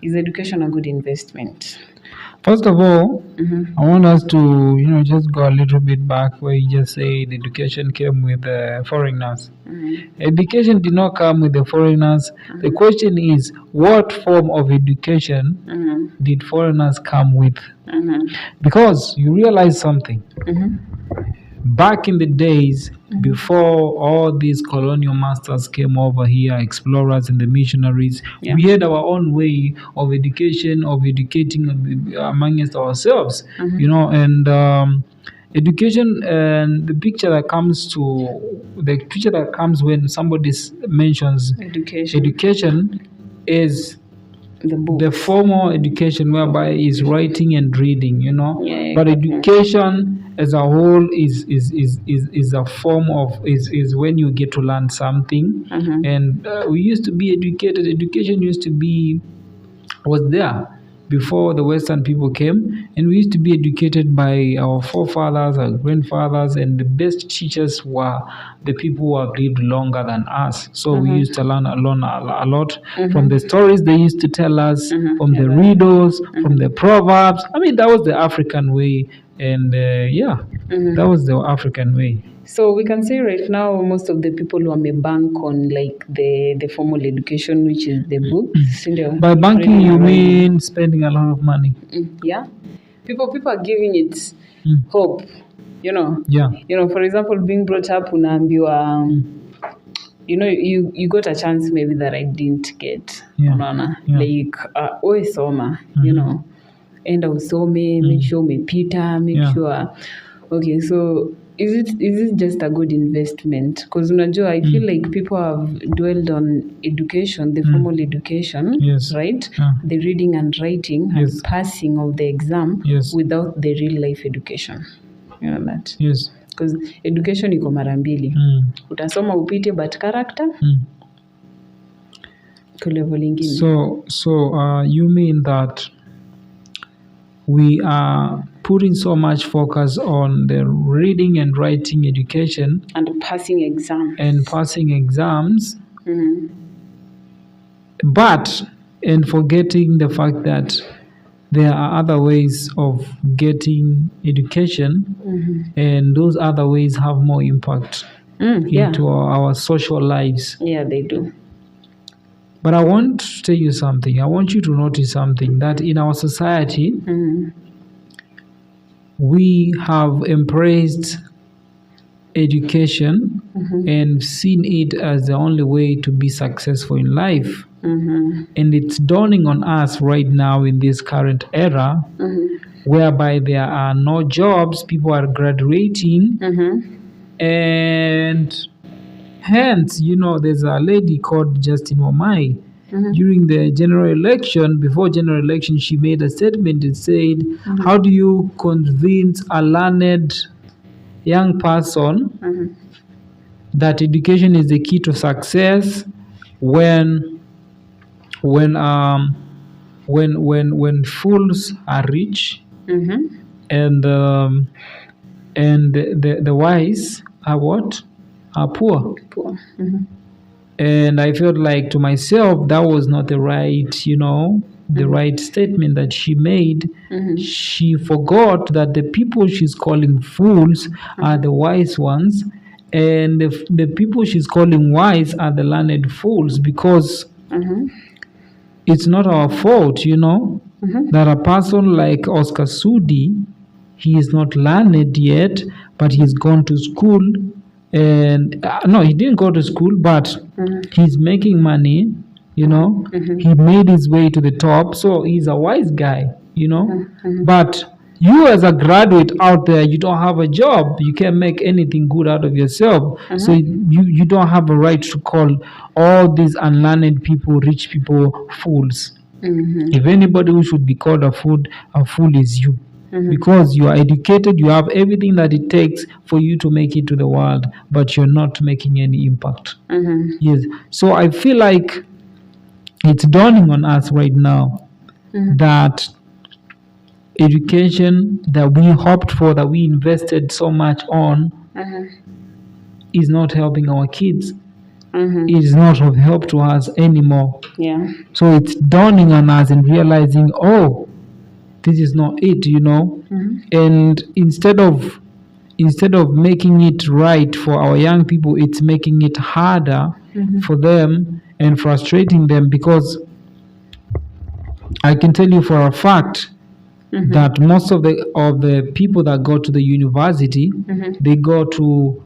Is education a good investment? First of all, I want us to, just go a little bit back where you just said education came with foreigners. Education did not come with the foreigners. The question is, what form of education did foreigners come with? Because you realize something. Back in the days, before all these colonial masters came over here, explorers and the missionaries, we had our own way of education, of educating amongst ourselves, and education and the picture that comes when somebody mentions education is the formal education, whereby is writing and reading, but education as a whole is a form of is when you get to learn something. And we used to be educated. Education was there before the Western people came, and we used to be educated by our forefathers, our grandfathers, and the best teachers were the people who have lived longer than us. So we used to learn a lot from the stories they used to tell us, from the riddles, from the proverbs. I mean, that was the African way, and that was the African way. So we can say right now most of the people who may bank on like the formal education, which is the books. By banking, you mean spending a lot of money. Yeah. People are giving it hope. Yeah. For example, being brought up unaambiwa, you got a chance maybe that I didn't get. Like always soma, enda usome, make sure umepita, make sure. Okay, so is it just a good investment? Because unajua, I feel like people have dwelled on education, the formal education, right? The reading and writing and passing of the exam without the real life education. You know that? Yes. Because education iko mara mbili. Utasoma upite, but character to level ingine. So you mean that we are putting so much focus on the reading and writing education and passing exams but forgetting the fact that there are other ways of getting education, and those other ways have more impact into our social lives. Yeah, they do. But I want to tell you something. I want you to notice something, that in our society, we have embraced education and seen it as the only way to be successful in life. And it's dawning on us right now in this current era, whereby there are no jobs, people are graduating, and hence, there's a lady called Justin Wamai. During the general election, before general election, she made a statement that said, how do you convince a learned young person that education is the key to success when fools are rich and the wise are what? Are poor. And I felt like to myself that was not the right, the right statement that she made. She forgot that the people she's calling fools are the wise ones, and the people she's calling wise are the learned fools, because it's not our fault, that a person like Oscar Sudi, he is not learned yet, but he's gone to school. And no, he didn't go to school, but he's making money, he made his way to the top, so he's a wise guy, But you as a graduate out there, you don't have a job, you can't make anything good out of yourself, so you don't have a right to call all these unlearned people, rich people, fools. If anybody who should be called a fool is you. Because you are educated, you have everything that it takes for you to make it to the world, but you're not making any impact. Yes. So I feel like it's dawning on us right now that education that we hoped for, that we invested so much on, is not helping our kids. is not of help to us anymore. Yeah. So it's dawning on us and realizing, oh, this is not it, and instead of making it right for our young people, it's making it harder for them and frustrating them, because I can tell you for a fact that most of the people that go to the university, they go to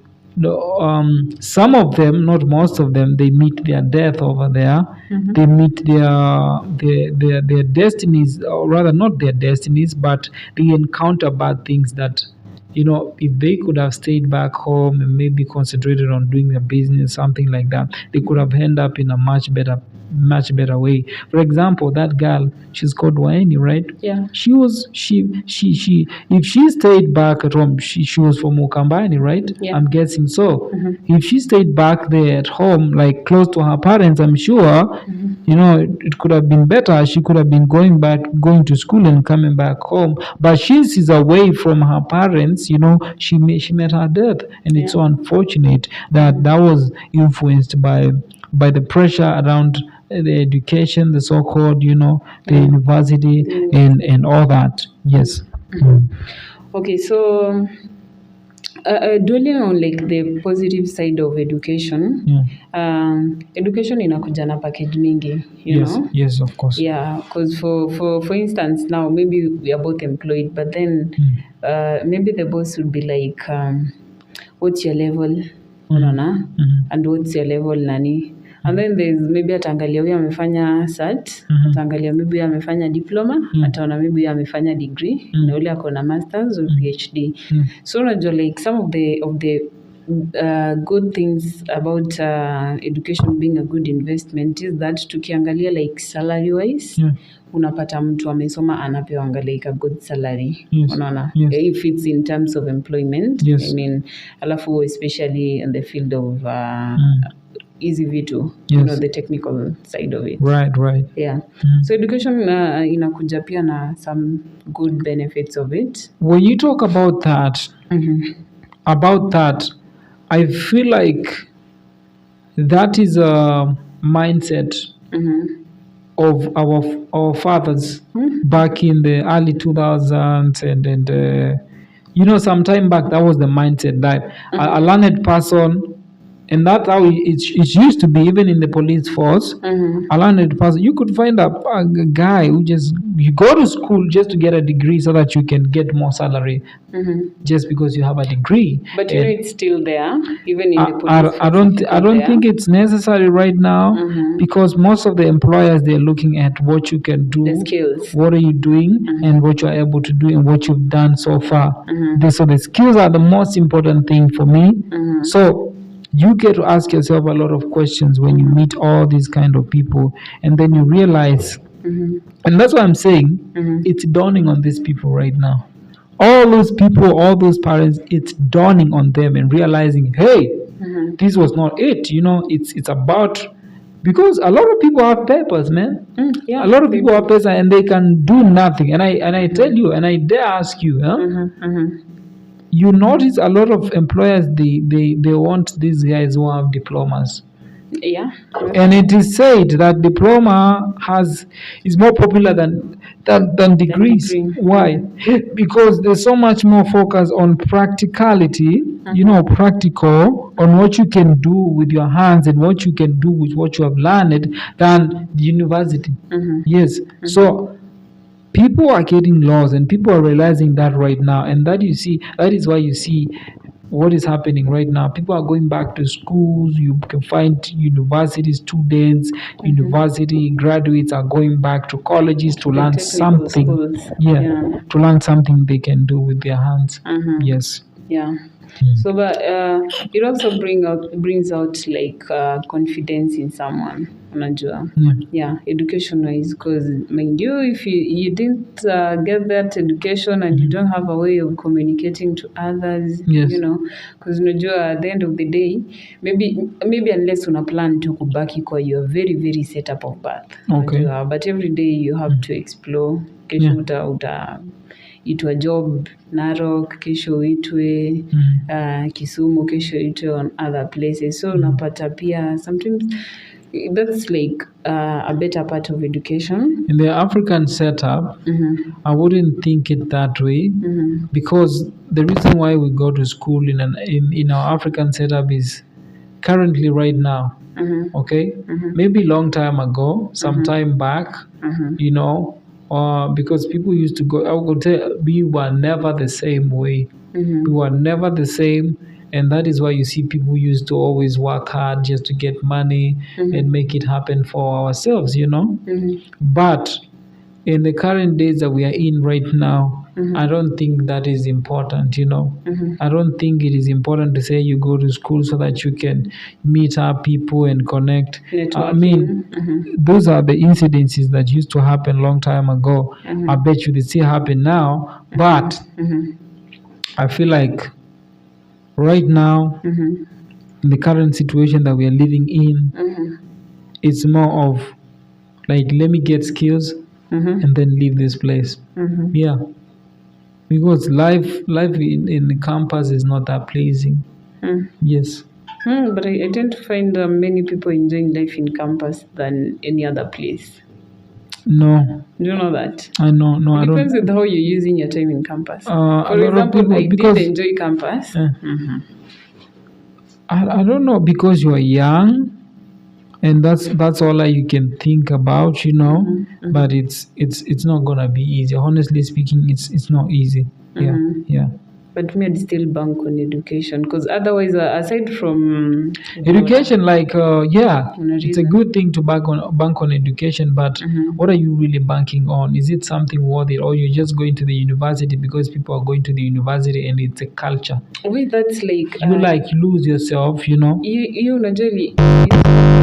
some of them, not most of them, they meet their death over there. They meet their destinies, or rather not their destinies, but they encounter bad things that, if they could have stayed back home and maybe concentrated on doing their business, something like that, they could have ended up in a much better way. For example, that girl, she's called Waini, right? Yeah. She if she stayed back at home, she was from Ukambani, right? Yeah. I'm guessing so. If she stayed back there at home, like close to her parents, I'm sure, it could have been better. She could have been going to school and coming back home. But she's away from her parents, she met her death. And it's so unfortunate that was influenced by the pressure around the education, the so-called, the university and all that. Yes. Okay, so dwelling on like the positive side of education, education inakuja na package mingi, you know? Yes, of course. Yeah, because for instance, now maybe we are both employed, but then maybe the boss would be like, what's your level? And what's your level nani? And then there's maybe ataangalia huyu amefanya cert, ataangalia maybe huyu amefanya diploma, ataona maybe huyu amefanya degree, na yule ako na masters or PhD. So unajua like some of the good things about education being a good investment is that tukiangalia like salary wise, unapata mtu amesoma anapewa like a good salary. Unaona? If it's in terms of employment, I mean, alafu especially in the field of easy vitu, the technical side of it. Right. Yeah. So education inakuja pia na some good benefits of it. When you talk about that, I feel like that is a mindset of our fathers back in the early 2000s and some time back, that was the mindset that a learned person. And that's how it used to be, even in the police force. A learned person, you could find a guy who you go to school just to get a degree so that you can get more salary, just because you have a degree. But it's still there, even in the police force. I don't think it's necessary right now, because most of the employers, they're looking at what you can do, the skills. What are you doing, and what you're able to do, and what you've done so far. So the skills are the most important thing for me. So you get to ask yourself a lot of questions when you meet all these kind of people, and then you realize, and that's what I'm saying, it's dawning on these people right now. All those people, all those parents, it's dawning on them and realizing, hey, this was not it. It's about, because a lot of people have papers, man. A lot of people have papers and they can do nothing. And I tell you, and I dare ask you, you notice a lot of employers, they want these guys who have diplomas. Yeah. And it is said that diploma is more popular than degrees. Why? Because there's so much more focus on practicality, practical, on what you can do with your hands and what you can do with what you have learned, than the university. Yes. So people are getting lost, and people are realizing that right now. And that is why you see what is happening right now. People are going back to schools. You can find university students, university graduates are going back to colleges to learn something. To learn something they can do with their hands. Yes. Yeah. So, but it also brings out like confidence in someone. Yeah, education wise, because mind you, if you didn't get that education and you don't have a way of communicating to others, because at the end of the day, maybe unless una plan to kubaki kwa you're very very set up of birth. Okay. But every day you have to explore. itwa job Narok, kesho uitwe Kisumu, kesho uitwe on other places. So unapata pia sometimes that's like a better part of education. In the African setup, I wouldn't think it that way, because the reason why we go to school in our African setup is currently right now. Okay, maybe long time ago, some time back, you know, because people used to go. I would tell we were never the same way. We were never the same. And that is why you see people used to always work hard just to get money and make it happen for ourselves, you know. But in the current days that we are in right now, I don't think that is important, you know. I don't think it is important to say you go to school so that you can meet up people and connect. I mean, those are the incidences that used to happen long time ago. I bet you they still happen now, but I feel like right now, in the current situation that we are living in, it's more of like, let me get skills and then leave this place. Yeah, because life in the campus is not that pleasing. Yes. But I tend to find many people enjoying life in campus than any other place. No. Do you know that? I know. No, I don't. It depends with how you're using your time in campus. For example, I did enjoy campus. I don't know, because you are young, and that's all you can think about, you know. But it's not gonna be easy. Honestly speaking, it's not easy. Yeah. But me, I'd still bank on education, because otherwise, aside from education, it's a good thing to bank on education. But what are you really banking on? Is it something worth it, or you're just going to the university because people are going to the university and it's a culture? Wait, that's like you lose yourself, you know. You unajali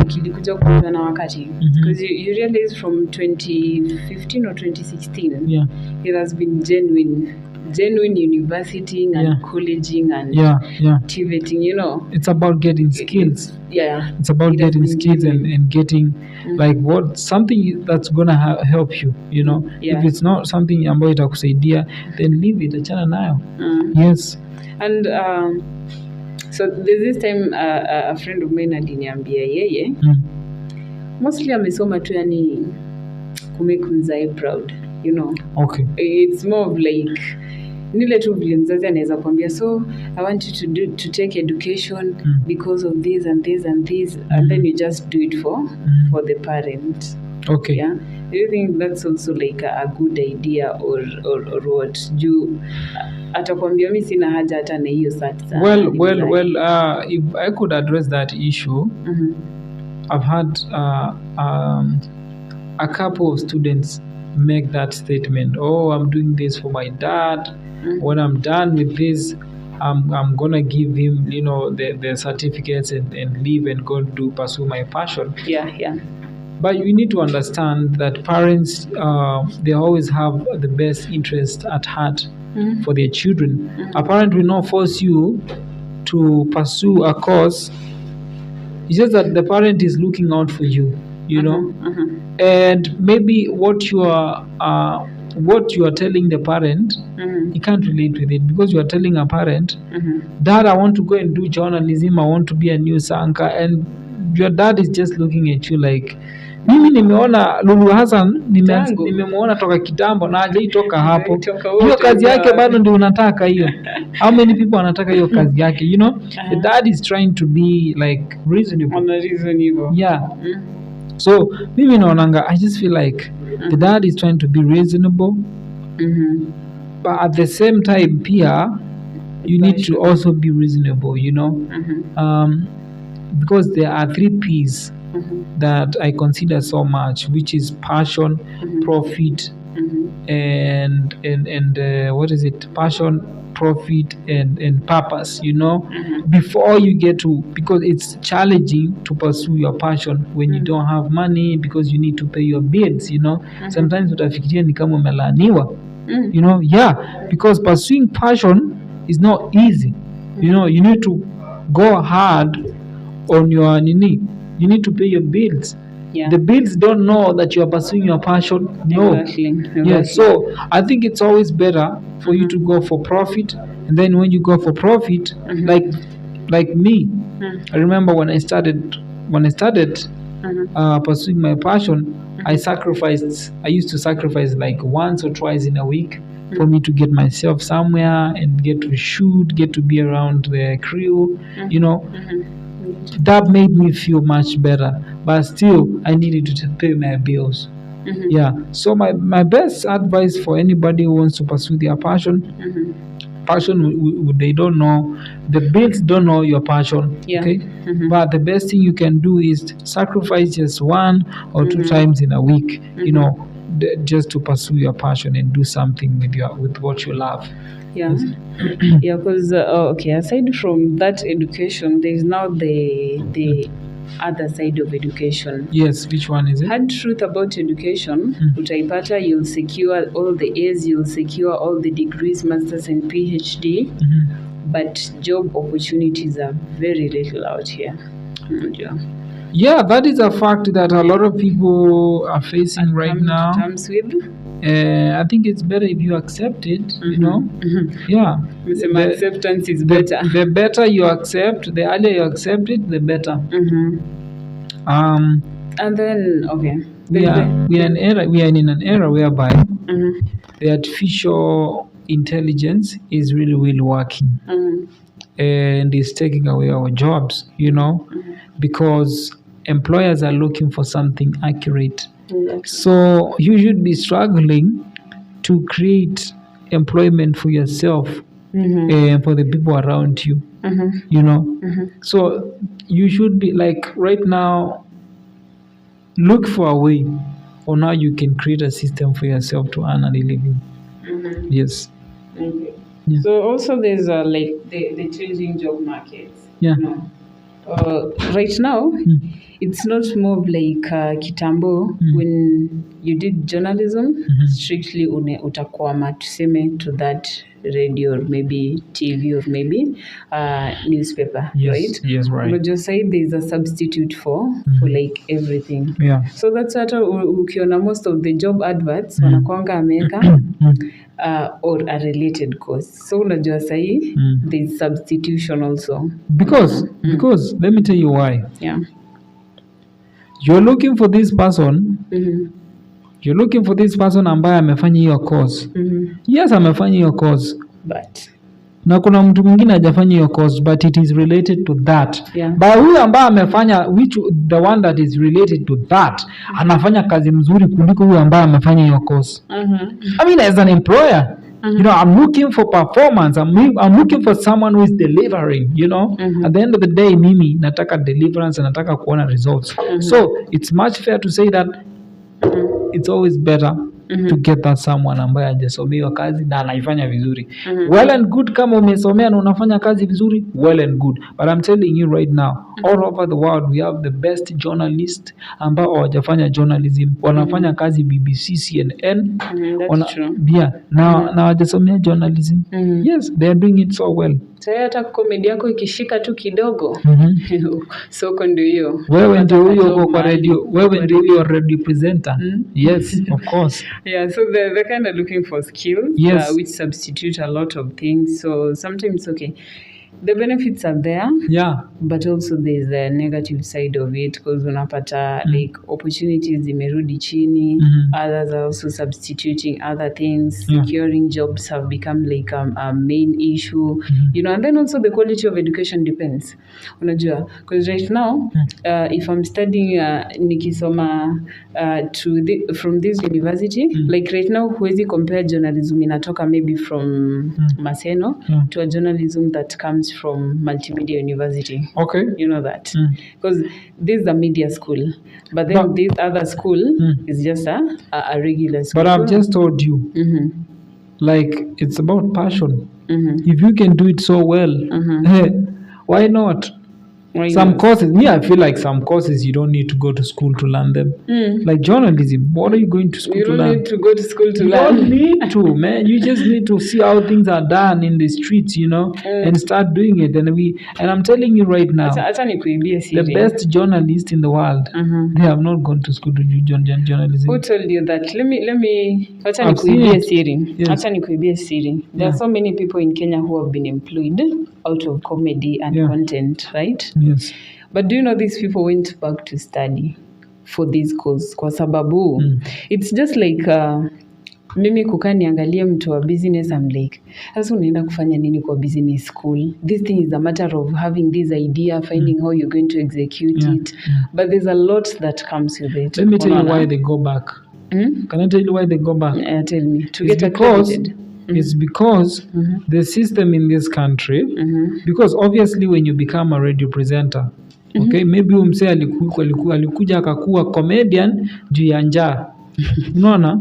kilikuja kupita na wakati, because you realize from 2015 or 2016, it has been genuine university and colleging and activating, you know. It's about getting skills. It's about getting skills and getting like something that's gonna help you, you know. If it's not something ambayo itakusaidia, then leave it, achana nayo. Yes. And so there's this time a friend of mine aliniambia yeye mostly amesoma tu yani kumake mzae proud, you know. Okay. It's more of like nile tu vile mzazi anaweza kwambia, so I want you to take education because of this and this and this, and then you just do it for the parent. Okay. Yeah. Do you think that's also like a good idea or what? Atakwambia mimi sina haja hata na hiyo sasa. Well, if I could address that issue, I've had a couple of students make that statement. Oh, I'm doing this for my dad. When I'm done with this, I'm gonna give him, you know, the certificates and leave and go pursue my passion. Yeah. But you need to understand that parents, they always have the best interest at heart for their children. A parent will not force you to pursue a course. It's just that the parent is looking out for you, you know. And maybe what you are telling the parent, he can't relate with it, because you are telling a parent, Dad, I want to go and do journalism, I want to be a news anchor, and your dad is just looking at you like, mimi nimeona Lulu Hassan, nimemuona toka kitambo na hajaitoka hapo. Hiyo kazi yake bado ndio unataka hiyo. How many people wanataka hiyo kazi yake, you know? The dad is trying to be like reasonable. Yeah. So mimi naonanga, I just feel like the dad is trying to be reasonable. But at the same time, pia, you need to also be reasonable, you know. Because there are 3 P's that I consider so much, which is passion, profit, and what is it? Passion, profit, and purpose, you know. Before you get to, because it's challenging to pursue your passion when you don't have money, because you need to pay your bills, you know. Sometimes utafikiria ni kama umelaaniwa, you know. Because pursuing passion is not easy, you know. You need to go hard on your you need to pay your bills, Yeah. The bills don't know that you are pursuing your passion. No. Exactly. Yeah. So I think it's always better for you to go for profit, and then when you go for profit, like me, I remember when I started pursuing my passion, I used to sacrifice like once or twice in a week for me to get myself somewhere and get to shoot, get to be around the crew, that made me feel much better. But still, I needed to pay my bills. Yeah. So my best advice for anybody who wants to pursue their passion, they don't know, the bills don't know your passion. Yeah. Okay. But the best thing you can do is sacrifice just one or two times in a week, just to pursue your passion and do something with what you love. Yeah. Yeah, because aside from that education, there is now the other side of education. Yes, which one is it? Hard truth about education, utaipata, you'll secure all the A's, you'll secure all the degrees, masters and PhD, but job opportunities are very little out here. Yeah, that is a fact that a lot of people are facing right now. Terms with. I think it's better if you accept it, Yeah. The acceptance is better. The better you accept, the earlier you accept it, the better. And then, okay. We are in an era whereby the artificial intelligence is really, really working. And is taking away our jobs, because employers are looking for something accurate. So you should be struggling to create employment for yourself and for the people around you, So you should be like right now, look for a way on how you can create a system for yourself to earn a living. Yes. Okay. Yeah. So also there's like the changing job markets. Yeah. Right now, it's not more of like kitambo when you did journalism, strictly utakwama tuseme to that radio or maybe TV or maybe newspaper, right? Yes, right. But just say there's a substitute for like everything. Yeah. So that's what ukiona most of the job adverts wanakwanga ameka or a related course. So unajua sahi there's substitution also. Because let me tell you why. Yeah. You're looking for this person. You're looking for this person ambaye amefanya hiyo course. Yes, amefanya hiyo course. But na kuna mtu mwingine hajafanya hiyo course but it is related to that. Yeah. But huyu ambaye amefanya the one that is related to that anafanya kazi mzuri kuliko huyu ambaye amefanya hiyo course. I mean, as an employer, I'm looking for performance. I'm looking for someone who is delivering, At the end of the day, mimi nataka deliverance and nataka kuona results. So it's much fair to say that it's always better to get that someone ambaye hajasomea kazi na anaifanya vizuri. Well and good kama umesomea na unafanya kazi vizuri, well and good. But I'm telling you right now, all over the world we have the best journalists ambao hawajafanya journalism, wanafanya kazi BBC, CNN. That's true. Yeah, na hawajasomea journalism. Yes, they are doing it so well. Sasa hata komedi yako ikishika tu kidogo, soko ndio hiyo. Wewe ndio huyo kwa radio, wewe ndio huyo radio presenter. Yes, of course. Yeah, so they're kind of looking for skills, yes, which substitute a lot of things. So sometimes, okay, the benefits are there, yeah, but also there's the negative side of it because unapata like opportunities zimerudi chini, others are also substituting other things, securing jobs have become like a main issue, and then also the quality of education depends. Unajua, because right now, if I'm studying nikisoma from this university, like right now, huwezi compare journalism inatoka maybe from Maseno to a journalism that comes from Multimedia University. Okay. You know that. Because this is a media school. But then this other school is just a regular school. But I've just told you, like, it's about passion. If you can do it so well, hey, why not? Why some not? courses, I feel like some courses you don't need to go to school to learn them. Like journalism, what are you going to school You to don't learn? need to go to school to You learn. don't need to, man. You just need to see how things are done in the streets, and start doing it. And I'm telling you right now, Acha nikuibie the siri. best journalists in the world, they have not gone to school to do journalism. Who told you that? Let me acha I've seen nikuibie it. siri. Yes. Acha nikuibie siri. There are so many people in Kenya who have been employed out of comedy and content, right? Yes. But do you know these people went back to study for this cause? Kwa sababu it's just like mimi kukaa niangalie mtu wa business, I'm like, sasa unaenda kufanya nini kwa business school? This thing is a matter of having this idea, finding how you're going to execute it. But there's a lot that comes with it. Let me tell you why they go back. Can I tell you why they go back? Tell me. To It's get because accredited. it's because the system in this country, because obviously when you become a radio presenter, okay, maybe umse alikuja akakuwa comedian juu ya njaa. Unaona?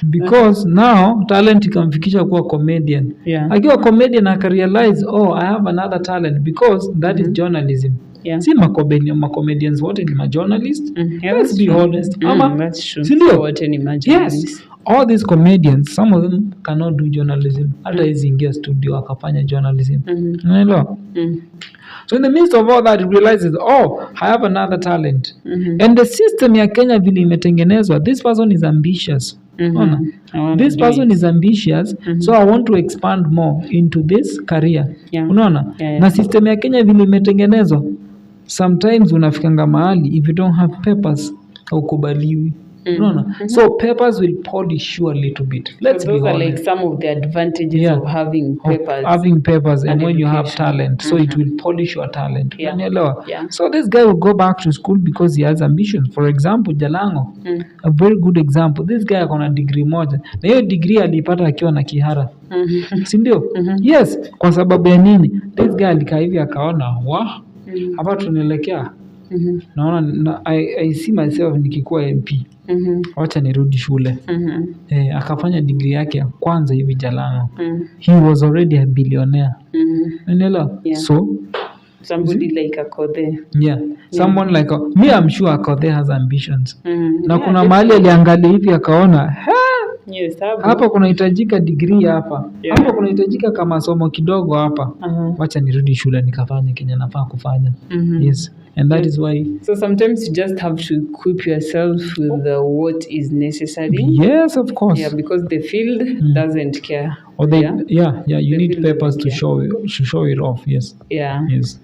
Because now talent ikamfikisha kuwa comedian. Akiwa comedian akarealize, I have another talent, because that is journalism. Si comedians wote ni ma-journalist. Let's be honest. That's true. So wote ni ma-journalist. Yes. All these comedians, some of them cannot do journalism. Hata hizi ingia studio akafanya journalism. Unaelewa? So in the midst of all that, he realizes, I have another talent. And the system ya Kenya vile imetengenezwa, this person is ambitious. This person is ambitious, so I want to expand more into this career. Unaona? Na system ya Kenya vile imetengenezwa, sometimes unafikanga mahali, if you don't have papers, haukubaliwi. So papers will polish you a little bit. Let's be honest. Those are like some of the advantages of having papers. And when you have talent, so it will polish your talent. So this guy will go back to school because he has ambitions. For example, Jalango, a very good example. This guy akona degree moja. Na hiyo degree alipata akiwa na kihara. Si ndio? Yes, kwa sababu ya nini? This guy alikaa hivi akaona, hapa tunaelekea. Naona I see myself nikikuwa MP. Wacha nirudi shule. Akafanya degree yake ya kwanza hivi Jalango. He was already a billionaire. Unaelewa? So somebody like Akode. Someone like me, I'm sure Akode has ambitions. Na kuna mahali aliangalia hivi akaona, hapa kunahitajika degree hapa. Hapa kunahitajika kama somo kidogo hapa. Wacha nirudi shule nikafanya kenye nafaa kufanya. Yes. And that is why. So sometimes you just have to equip yourself with what is necessary. Yes, of course. Because the field doesn't care. Or you need papers to show it off. Yes. Yeah. Yes.